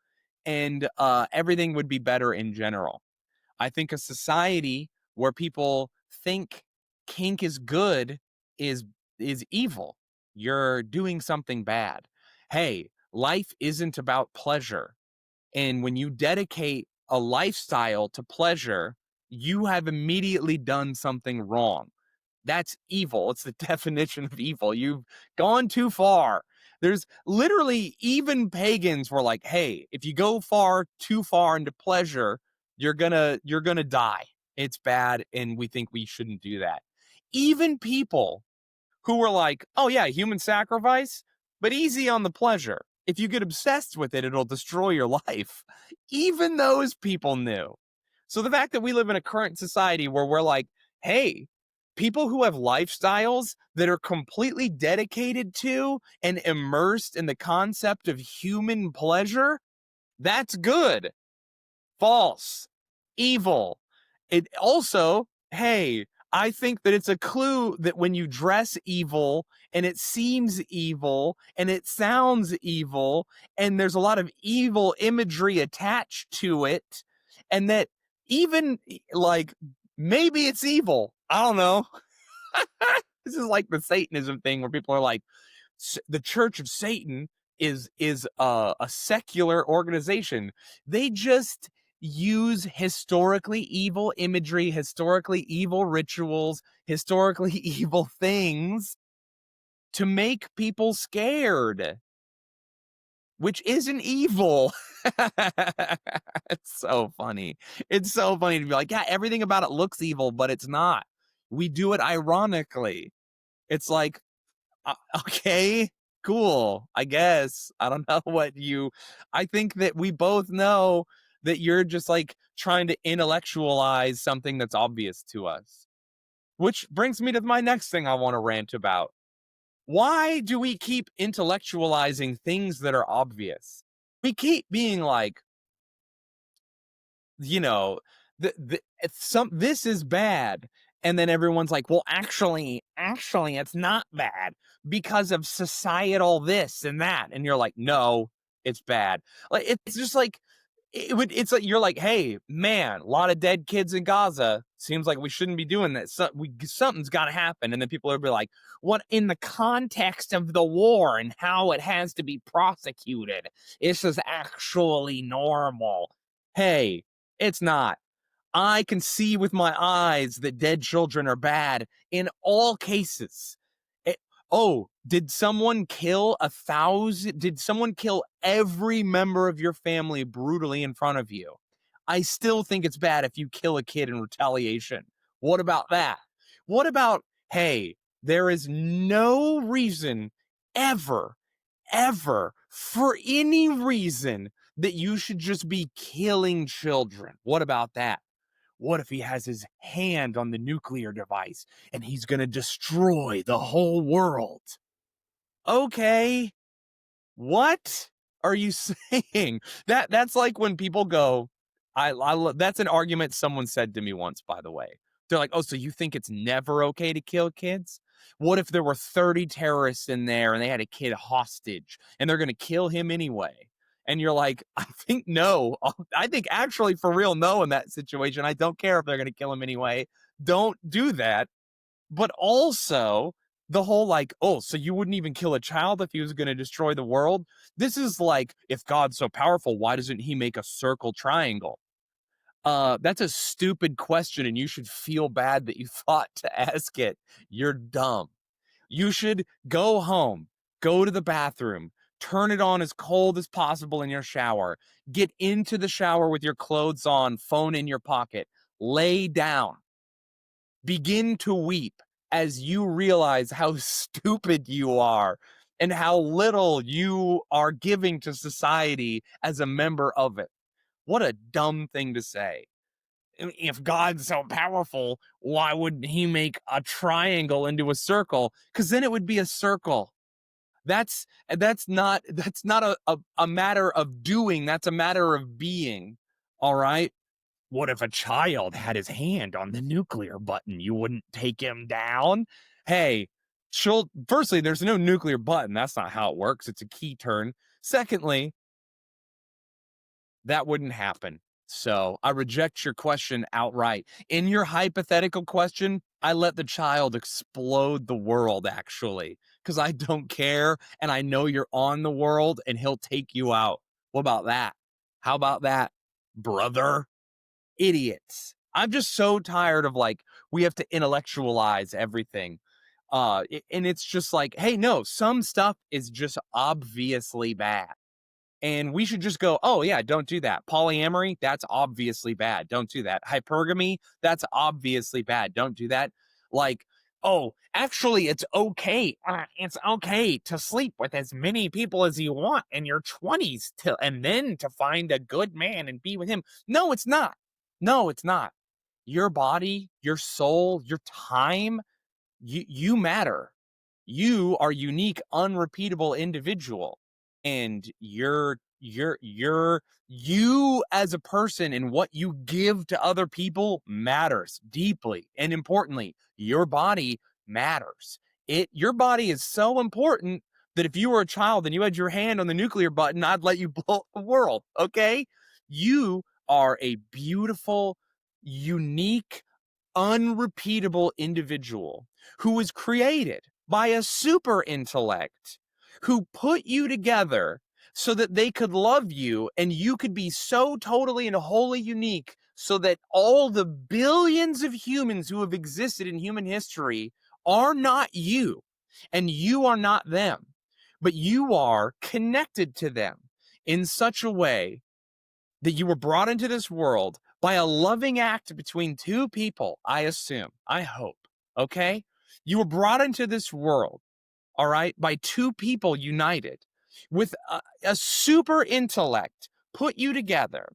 and everything would be better in general. I think a society where people think kink is good is is evil. You're doing something bad. Hey, life isn't about pleasure. And when you dedicate a lifestyle to pleasure, you have immediately done something wrong. That's evil. It's the definition of evil. You've gone too far. There's literally even pagans were like, hey, if you go too far into pleasure, you're gonna die. It's bad, and we think we shouldn't do that. Even people who were like, oh yeah, human sacrifice, but easy on the pleasure. If you get obsessed with it, it'll destroy your life. Even those people knew. So the fact that we live in a current society where we're like, hey, people who have lifestyles that are completely dedicated to and immersed in the concept of human pleasure, that's good. False. Evil. It also, hey, I think that it's a clue that when you dress evil and it seems evil and it sounds evil and there's a lot of evil imagery attached to it, and that even like maybe it's evil. I don't know. This is like the Satanism thing where people are like, the Church of Satan is a secular organization. They just use historically evil imagery, historically evil rituals, historically evil things to make people scared, which isn't evil. It's so funny. It's so funny to be like, yeah, everything about it looks evil, but it's not. We do it ironically. It's like, okay, cool, I guess. I don't know what you I think that we both know that you're just, like, trying to intellectualize something that's obvious to us. Which brings me to my next thing I wanna rant about. Why do we keep intellectualizing things that are obvious? We keep being like, you know, this is bad. And then everyone's like, well, actually, it's not bad because of societal this and that. And you're like, no, it's bad. Like, it's just like, it's like, you're like, hey, man, a lot of dead kids in Gaza. Seems like we shouldn't be doing that. Something's got to happen. And then people are be like, what in the context of the war and how it has to be prosecuted? This is actually normal. Hey, it's not. I can see with my eyes that dead children are bad in all cases. It, oh, did someone kill 1,000? Did someone kill every member of your family brutally in front of you? I still think it's bad if you kill a kid in retaliation. What about that? What about, hey, there is no reason ever, ever, for any reason that you should just be killing children. What about that? What if he has his hand on the nuclear device and he's going to destroy the whole world? Okay. What are you saying? That's like when people go, that's an argument someone said to me once, by the way. They're like, oh, so you think it's never okay to kill kids? What if there were 30 terrorists in there and they had a kid hostage and they're going to kill him anyway? And you're like, I think no. I think actually for real, no, in that situation. I don't care if they're going to kill him anyway. Don't do that. But also, the whole like, oh, so you wouldn't even kill a child if he was going to destroy the world? This is like, if God's so powerful, why doesn't he make a circle triangle? That's a stupid question, and you should feel bad that you thought to ask it. You're dumb. You should go home, go to the bathroom, turn it on as cold as possible in your shower, get into the shower with your clothes on, phone in your pocket, lay down, begin to weep as you realize how stupid you are and how little you are giving to society as a member of it. What a dumb thing to say. If God's so powerful, why wouldn't he make a triangle into a circle? Because then it would be a circle. That's not a matter of doing, that's a matter of being. All right. What if a child had his hand on the nuclear button? You wouldn't take him down? Hey, firstly, there's no nuclear button. That's not how it works. It's a key turn. Secondly, that wouldn't happen. So I reject your question outright. In your hypothetical question, I let the child explode the world, actually, because I don't care and I know you're on the world and he'll take you out. What about that? How about that, brother? Idiots. I'm just so tired of like, we have to intellectualize everything. And it's just like, hey, no, some stuff is just obviously bad. And we should just go, oh, yeah, don't do that. Polyamory, that's obviously bad. Don't do that. Hypergamy, that's obviously bad. Don't do that. Like, oh, actually, it's okay. It's okay to sleep with as many people as you want in your 20s and then to find a good man and be with him. No, it's not. No, it's not. Your body, your soul, your time, you matter. You are unique, unrepeatable individual, and you as a person and what you give to other people matters deeply and importantly. Your body matters. Your body is so important that if you were a child and you had your hand on the nuclear button, I'd let you blow up the world. Okay, you are a beautiful, unique, unrepeatable individual who was created by a super intellect who put you together so that they could love you and you could be so totally and wholly unique so that all the billions of humans who have existed in human history are not you and you are not them, but you are connected to them in such a way that you were brought into this world by a loving act between two people, I assume, I hope, okay? You were brought into this world, all right, by two people united with a super intellect put you together.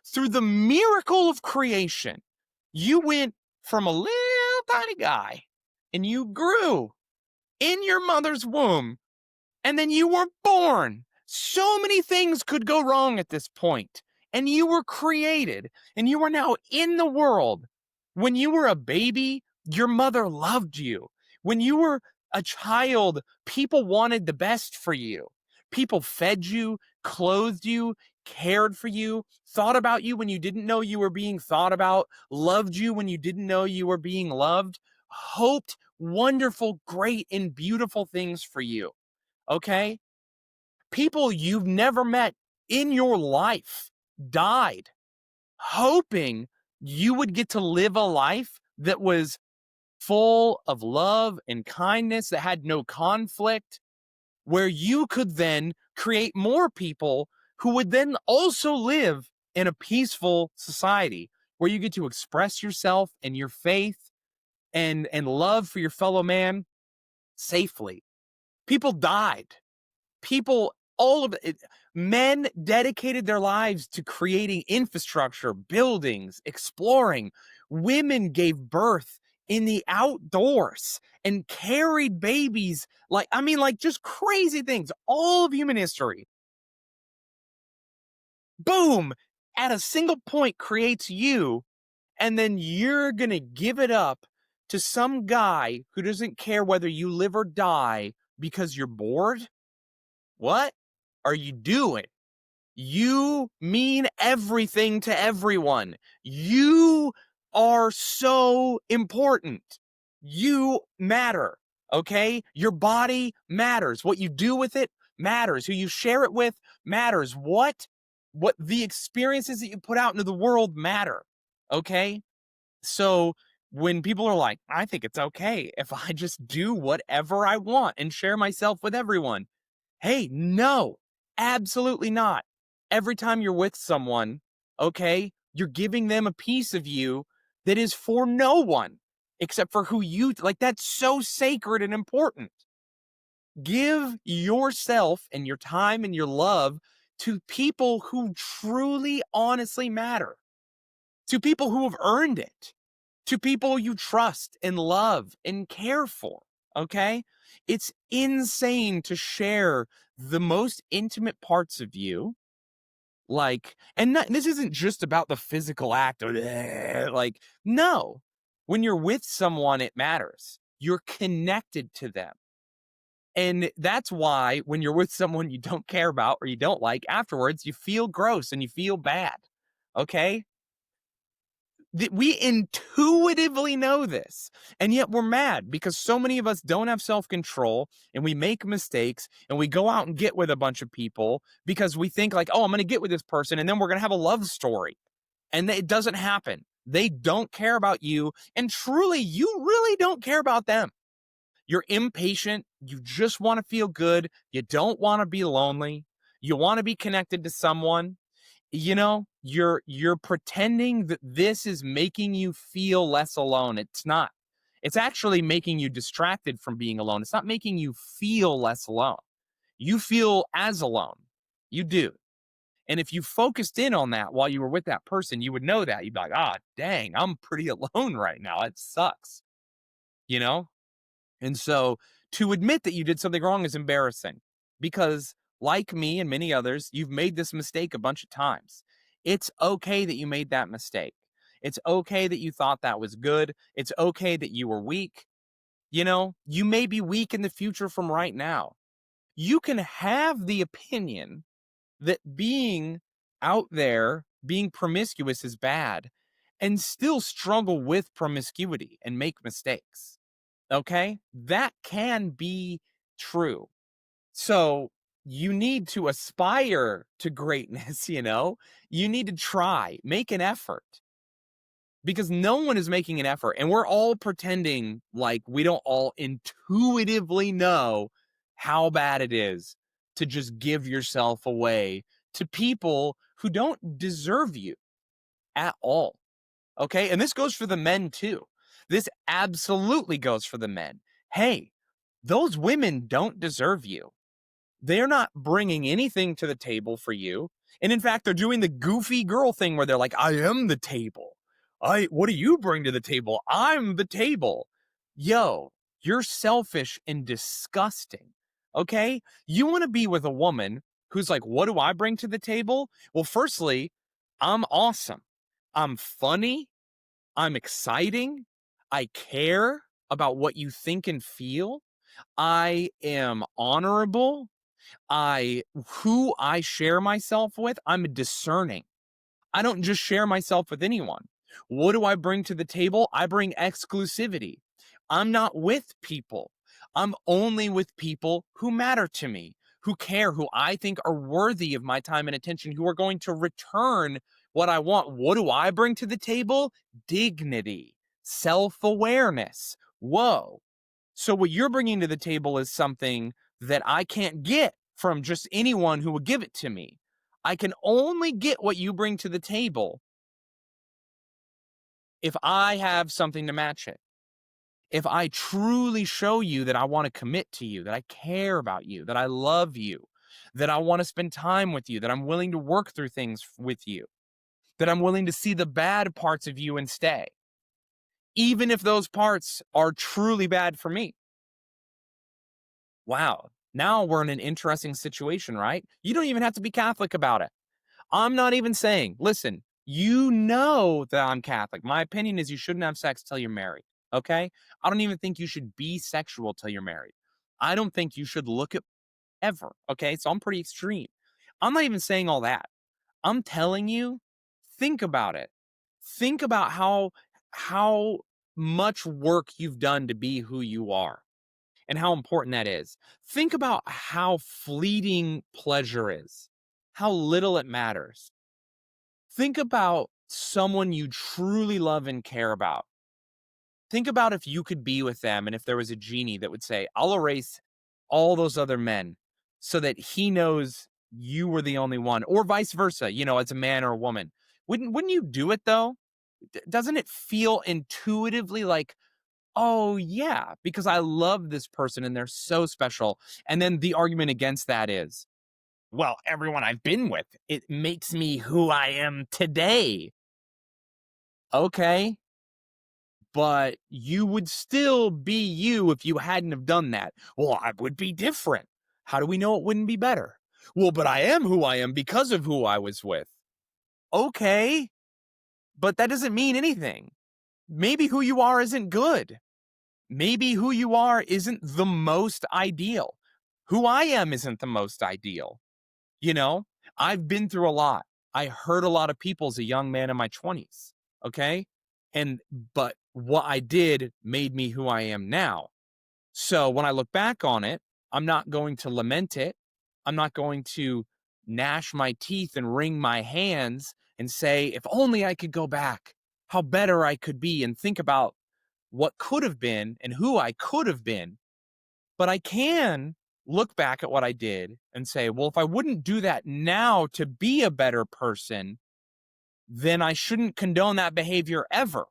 Through the miracle of creation, you went from a little tiny guy and you grew in your mother's womb and then you were born. So many things could go wrong at this point. And you were created, and you are now in the world. When you were a baby, your mother loved you. When you were a child, people wanted the best for you. People fed you, clothed you, cared for you, thought about you when you didn't know you were being thought about, loved you when you didn't know you were being loved, hoped wonderful, great, and beautiful things for you. Okay? People you've never met in your life died hoping you would get to live a life that was full of love and kindness, that had no conflict, where you could then create more people who would then also live in a peaceful society where you get to express yourself and your faith and love for your fellow man safely. People died. People, all of it, men dedicated their lives to creating infrastructure, buildings, exploring. Women gave birth in the outdoors and carried babies. Like, I mean, like just crazy things. All of human history, boom, at a single point creates you. And then you're going to give it up to some guy who doesn't care whether you live or die because you're bored? What are you doing? You mean everything to everyone. You are so important. You matter, okay? Your body matters. What you do with it matters. Who you share it with matters. What the experiences that you put out into the world matter, okay? So when people are like, I think it's okay if I just do whatever I want and share myself with everyone. Hey, no, absolutely not. Every time you're with someone, okay, you're giving them a piece of you that is for no one except for who you like. That's so sacred and important. Give yourself and your time and your love to people who truly, honestly matter, to people who have earned it, to people you trust and love and care for. Okay? It's insane to share the most intimate parts of you. Like, and this isn't just about the physical act or like, no. When you're with someone, it matters. You're connected to them. And that's why when you're with someone you don't care about or you don't like, afterwards, you feel gross and you feel bad. Okay? We intuitively know this, and yet we're mad because so many of us don't have self-control and we make mistakes and we go out and get with a bunch of people because we think like, oh, I'm going to get with this person and then we're going to have a love story. And it doesn't happen. They don't care about you, and truly, you really don't care about them. You're impatient. You just want to feel good. You don't want to be lonely. You want to be connected to someone. You're pretending that this is making you feel less alone. It's not. It's actually making you distracted from being alone. It's not making you feel less alone. You feel as alone. You do. And if you focused in on that while you were with that person, you would know that. You'd be like, ah, dang, I'm pretty alone right now. It sucks. You know? And so to admit that you did something wrong is embarrassing because, like me and many others, you've made this mistake a bunch of times. It's okay that you made that mistake. It's okay that you thought that was good. It's okay that you were weak. You may be weak in the future from right now. You can have the opinion that being out there, being promiscuous is bad, and still struggle with promiscuity and make mistakes. Okay? That can be true. So you need to aspire to greatness, You need to try, make an effort because no one is making an effort. And we're all pretending like we don't all intuitively know how bad it is to just give yourself away to people who don't deserve you at all. Okay. And this goes for the men too. This absolutely goes for the men. Hey, those women don't deserve you. They're not bringing anything to the table for you. And in fact, they're doing the goofy girl thing where they're like, I am the table. What do you bring to the table? I'm the table. Yo, you're selfish and disgusting. Okay. You want to be with a woman who's like, what do I bring to the table? Well, firstly, I'm awesome. I'm funny. I'm exciting. I care about what you think and feel. I am honorable. Who I share myself with, I'm discerning. I don't just share myself with anyone. What do I bring to the table? I bring exclusivity. I'm not with people. I'm only with people who matter to me, who care, who I think are worthy of my time and attention, who are going to return what I want. What do I bring to the table? Dignity, self awareness. Whoa. So, what you're bringing to the table is something that I can't get from just anyone who would give it to me. I can only get what you bring to the table if I have something to match it. If I truly show you that I want to commit to you, that I care about you, that I love you, that I want to spend time with you, that I'm willing to work through things with you, that I'm willing to see the bad parts of you and stay, even if those parts are truly bad for me. Wow. Now we're in an interesting situation, right? You don't even have to be Catholic about it. I'm not even saying, listen, you know that I'm Catholic. My opinion is you shouldn't have sex till you're married. Okay. I don't even think you should be sexual till you're married. I don't think you should look at ever. Okay. So I'm pretty extreme. I'm not even saying all that. I'm telling you, think about it. Think about how much work you've done to be who you are and how important that is. Think about how fleeting pleasure is, how little it matters. Think about someone you truly love and care about. Think about if you could be with them and if there was a genie that would say, I'll erase all those other men so that he knows you were the only one, or vice versa, as a man or a woman. Wouldn't you do it though? Doesn't it feel intuitively like, oh yeah, because I love this person and they're so special. And then the argument against that is, well, everyone I've been with, it makes me who I am today. Okay, but you would still be you if you hadn't have done that. Well, I would be different. How do we know it wouldn't be better? Well, but I am who I am because of who I was with. Okay, but that doesn't mean anything. Maybe who you are isn't good. Maybe who you are isn't the most ideal. Who I am isn't the most ideal. You know, I've been through a lot. I hurt a lot of people as a young man in my 20s. Okay. But what I did made me who I am now. So when I look back on it, I'm not going to lament it. I'm not going to gnash my teeth and wring my hands and say, if only I could go back, how better I could be, and think about what could have been and who I could have been. But I can look back at what I did and say, well, if I wouldn't do that now to be a better person, then I shouldn't condone that behavior ever.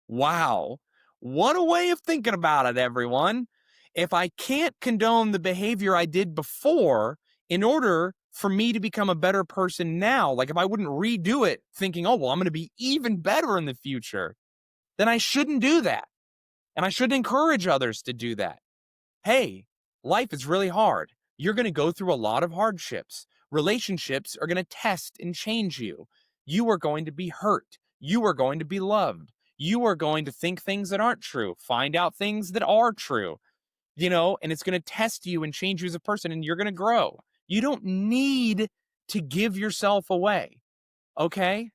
Wow. What a way of thinking about it, everyone. If I can't condone the behavior I did before in order for me to become a better person now, like if I wouldn't redo it thinking, oh, well, I'm going to be even better in the future, then I shouldn't do that. And I should encourage others to do that. Hey, life is really hard. You're going to go through a lot of hardships. Relationships are going to test and change you. You are going to be hurt. You are going to be loved. You are going to think things that aren't true, find out things that are true, and it's going to test you and change you as a person, and you're going to grow. You don't need to give yourself away. Okay?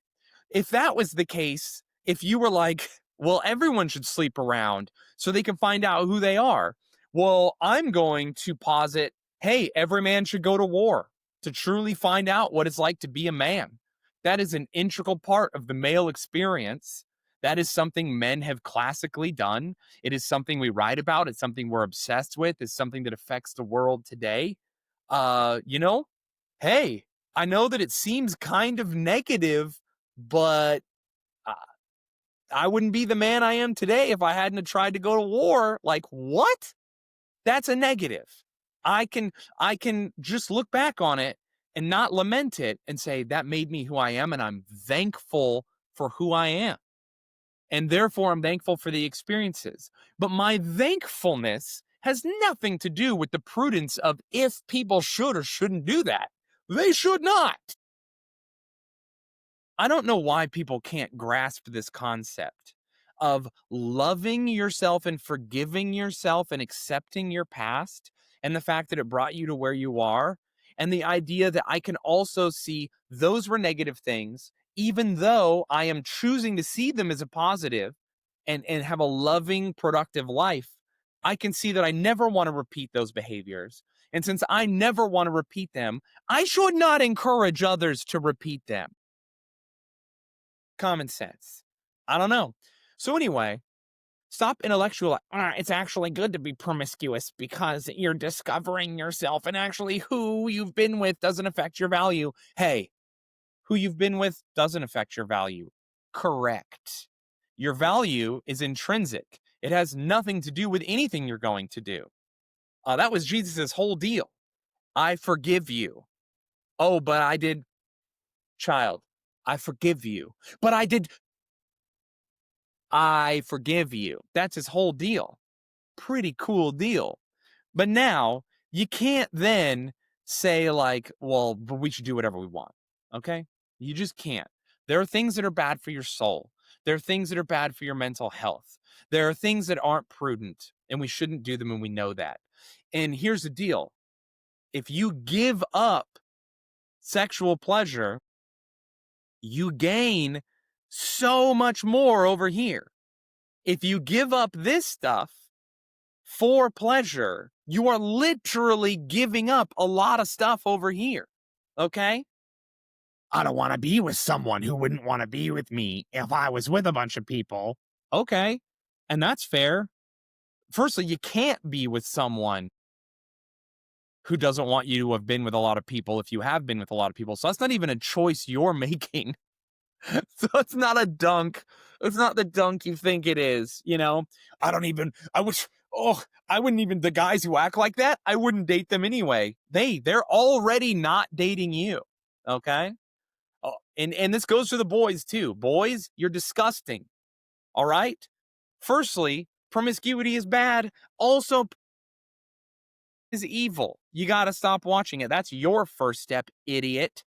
If that was the case, if you were like, well, everyone should sleep around so they can find out who they are. Well, I'm going to posit, hey, every man should go to war to truly find out what it's like to be a man. That is an integral part of the male experience. That is something men have classically done. It is something we write about. It's something we're obsessed with. It's something that affects the world today. Uh, you know, hey, I know that it seems kind of negative, but uh, I wouldn't be the man I am today if I hadn't tried to go to war. Like, what? That's a negative. I can just look back on it and not lament it and say that made me who I am, and I'm thankful for who I am. And therefore I'm thankful for the experiences. But my thankfulness has nothing to do with the prudence of if people should or shouldn't do that. They should not. I don't know why people can't grasp this concept. of loving yourself and forgiving yourself and accepting your past and the fact that it brought you to where you are. And the idea that I can also see those were negative things, even though I am choosing to see them as a positive and have a loving, productive life. I can see that I never want to repeat those behaviors. And since I never want to repeat them, I should not encourage others to repeat them. Common sense. I don't know. So anyway, stop intellectual. It's actually good to be promiscuous because you're discovering yourself, and actually who you've been with doesn't affect your value. Hey, who you've been with doesn't affect your value. Correct. Your value is intrinsic. It has nothing to do with anything you're going to do. That was Jesus's whole deal. I forgive you. Oh, but I did, child. I forgive you. But I forgive you. That's his whole deal. Pretty cool deal. But now you can't then say, like, well, but we should do whatever we want. Okay? You just can't. There are things that are bad for your soul. There are things that are bad for your mental health. There are things that aren't prudent, and we shouldn't do them, and we know that. And here's the deal. If you give up sexual pleasure, you gain so much more over here. If you give up this stuff for pleasure, you are literally giving up a lot of stuff over here. Okay? I don't want to be with someone who wouldn't want to be with me if I was with a bunch of people. Okay. And that's fair. Firstly, you can't be with someone who doesn't want you to have been with a lot of people if you have been with a lot of people. So that's not even a choice you're making. So it's not a dunk. It's not the dunk you think it is, you know? I wouldn't even, the guys who act like that, I wouldn't date them anyway. They're already not dating you. Okay? Oh, and this goes for the boys too. Boys, you're disgusting. All right? Firstly, promiscuity is bad. Also, is evil. You got to stop watching it. That's your first step, idiot.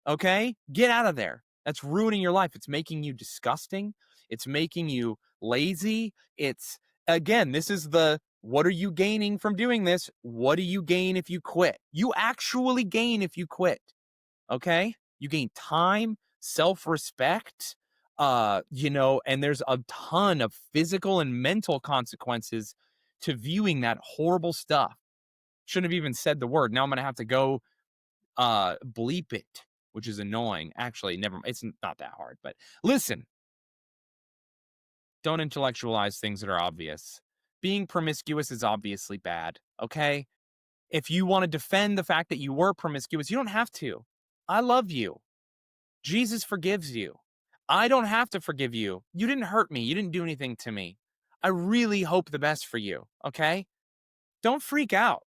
Okay? Get out of there. That's ruining your life. It's making you disgusting. It's making you lazy. It's, again, this is the, what are you gaining from doing this? What do you gain if you quit? You actually gain if you quit. Okay? You gain time, self-respect, and there's a ton of physical and mental consequences to viewing that horrible stuff. Shouldn't have even said the word. Now I'm going to have to go bleep it, which is annoying. Actually, never, it's not that hard, but listen, don't intellectualize things that are obvious. Being promiscuous is obviously bad, okay? If you want to defend the fact that you were promiscuous, you don't have to. I love you. Jesus forgives you. I don't have to forgive you. You didn't hurt me. You didn't do anything to me. I really hope the best for you, okay? Don't freak out.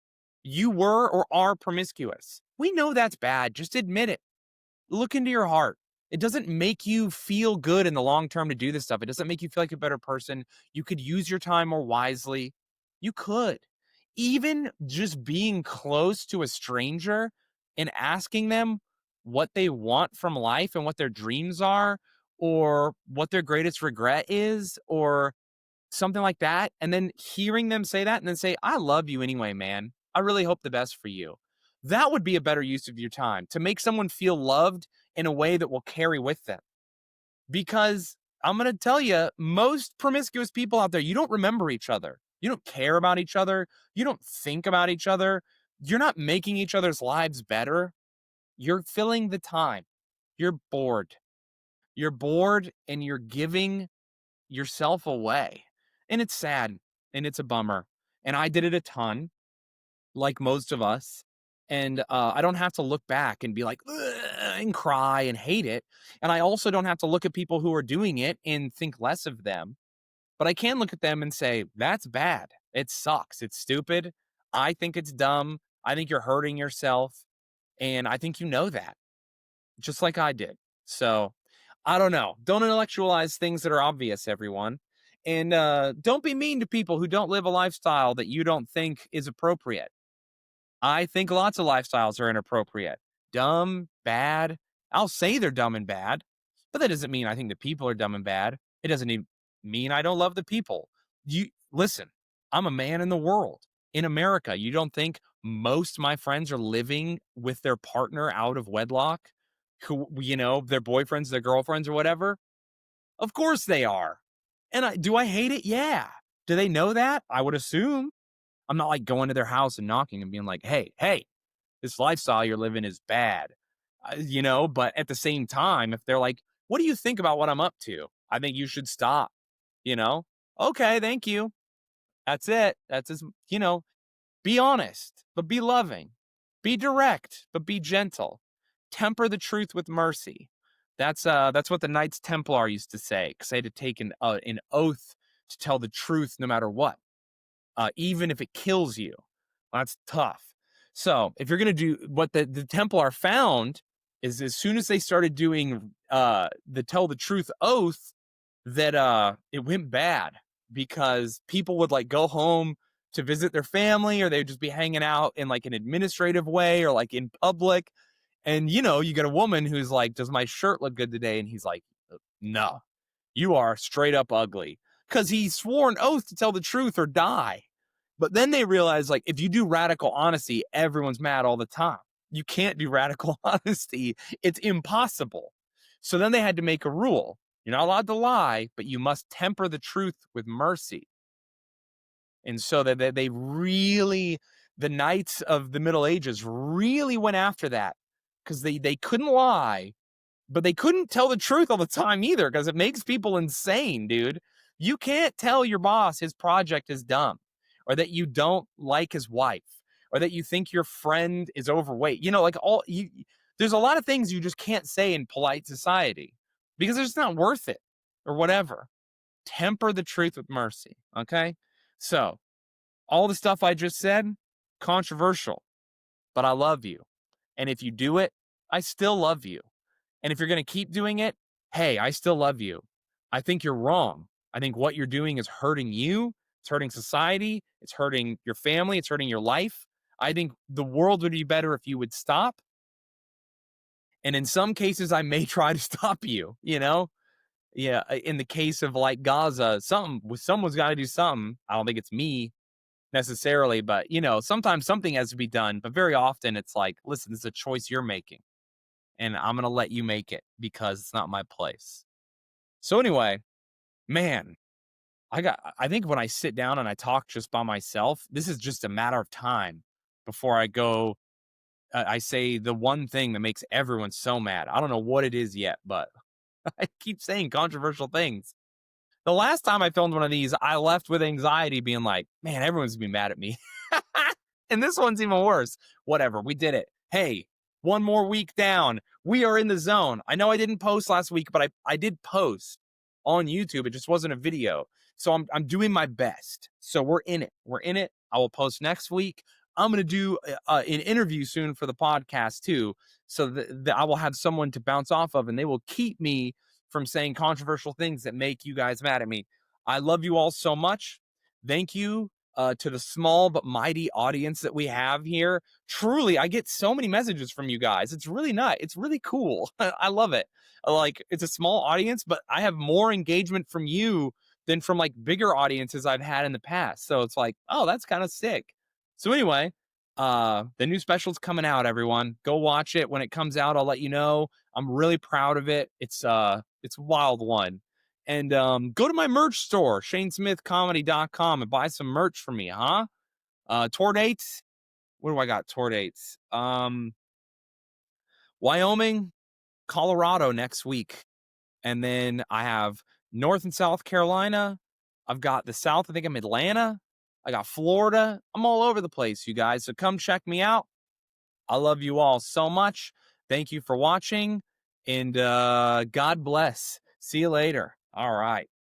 You were or are promiscuous. We know that's bad. Just admit it. Look into your heart. It doesn't make you feel good in the long term to do this stuff. It doesn't make you feel like a better person. You could use your time more wisely. You could. Even just being close to a stranger and asking them what they want from life and what their dreams are, or what their greatest regret is, or something like that, and then hearing them say that and then say, I love you anyway, man. I really hope the best for you. That would be a better use of your time, to make someone feel loved in a way that will carry with them. Because I'm going to tell you, most promiscuous people out there, you don't remember each other. You don't care about each other. You don't think about each other. You're not making each other's lives better. You're filling the time. You're bored. You're bored and you're giving yourself away. And it's sad and it's a bummer. And I did it a ton, like most of us. And I don't have to look back and be like, "Ugh," and cry and hate it. And I also don't have to look at people who are doing it and think less of them. But I can look at them and say, that's bad. It sucks. It's stupid. I think it's dumb. I think you're hurting yourself. And I think you know that, just like I did. So I don't know. Don't intellectualize things that are obvious, everyone. And don't be mean to people who don't live a lifestyle that you don't think is appropriate. I think lots of lifestyles are inappropriate. Dumb, bad. I'll say they're dumb and bad, but that doesn't mean I think the people are dumb and bad. It doesn't even, mean I don't love the people. You listen, I'm a man in the world. In America, you don't think most of my friends are living with their partner out of wedlock, who, their boyfriends, their girlfriends, or whatever? Of course they are. And do I hate it? Yeah. Do they know that? I would assume. I'm not like going to their house and knocking and being like, hey, this lifestyle you're living is bad. But at the same time, if they're like, what do you think about what I'm up to? I think you should stop, you know? Okay, thank you. That's it. That's as, be honest, but be loving. Be direct, but be gentle. Temper the truth with mercy. That's what the Knights Templar used to say, because they had to take an oath to tell the truth no matter what, even if it kills you. That's tough. So if you're gonna do what the Templar found is, as soon as they started doing the tell the truth oath, that it went bad, because people would like go home to visit their family, or they'd just be hanging out in like an administrative way or like in public. And you get a woman who's like, does my shirt look good today? And he's like, no, you are straight up ugly, because he swore an oath to tell the truth or die. But then they realize, like, if you do radical honesty, everyone's mad all the time. You can't do radical honesty. It's impossible. So then they had to make a rule. You're not allowed to lie, but you must temper the truth with mercy. And so that they really, the knights of the Middle Ages really went after that, because they couldn't lie, but they couldn't tell the truth all the time either, because it makes people insane, dude. You can't tell your boss his project is dumb, or that you don't like his wife, or that you think your friend is overweight. Like there's a lot of things you just can't say in polite society, because it's not worth it, or whatever. Temper the truth with mercy, okay? So, all the stuff I just said, controversial, but I love you. And if you do it, I still love you. And if you're going to keep doing it, hey, I still love you. I think you're wrong. I think what you're doing is hurting you. It's hurting society. It's hurting your family. It's hurting your life. I think the world would be better if you would stop. And in some cases, I may try to stop you, Yeah, in the case of like Gaza, someone's got to do something. I don't think it's me necessarily, but sometimes something has to be done. But very often it's like, listen, this is a choice you're making, and I'm going to let you make it, because it's not my place. So anyway, man, I think when I sit down and I talk just by myself, this is just a matter of time before I go. I say the one thing that makes everyone so mad. I don't know what it is yet, but I keep saying controversial things. The last time I filmed one of these, I left with anxiety, being like, man, everyone's gonna be mad at me. And this one's even worse. Whatever, we did it. Hey, one more week down. We are in the zone. I know I didn't post last week, but I did post on YouTube. It just wasn't a video. So I'm doing my best. So we're in it. We're in it. I will post next week. I'm going to do an interview soon for the podcast too, so that I will have someone to bounce off of, and they will keep me from saying controversial things that make you guys mad at me. I love you all so much. Thank you to the small but mighty audience that we have here. Truly, I get so many messages from you guys. It's really nice. It's really cool. I love it. Like, it's a small audience, but I have more engagement from you than from like bigger audiences I've had in the past. So it's like, oh, that's kind of sick. So anyway, the new special's coming out, everyone. Go watch it. When it comes out, I'll let you know. I'm really proud of it. It's a wild one. And go to my merch store, ShayneSmithComedy.com, and buy some merch for me, huh? Tour dates. What do I got? Tour dates. Wyoming, Colorado next week. And then I have North and South Carolina. I've got the South. I think I'm Atlanta. I got Florida. I'm all over the place, you guys. So come check me out. I love you all so much. Thank you for watching. And God bless. See you later. All right.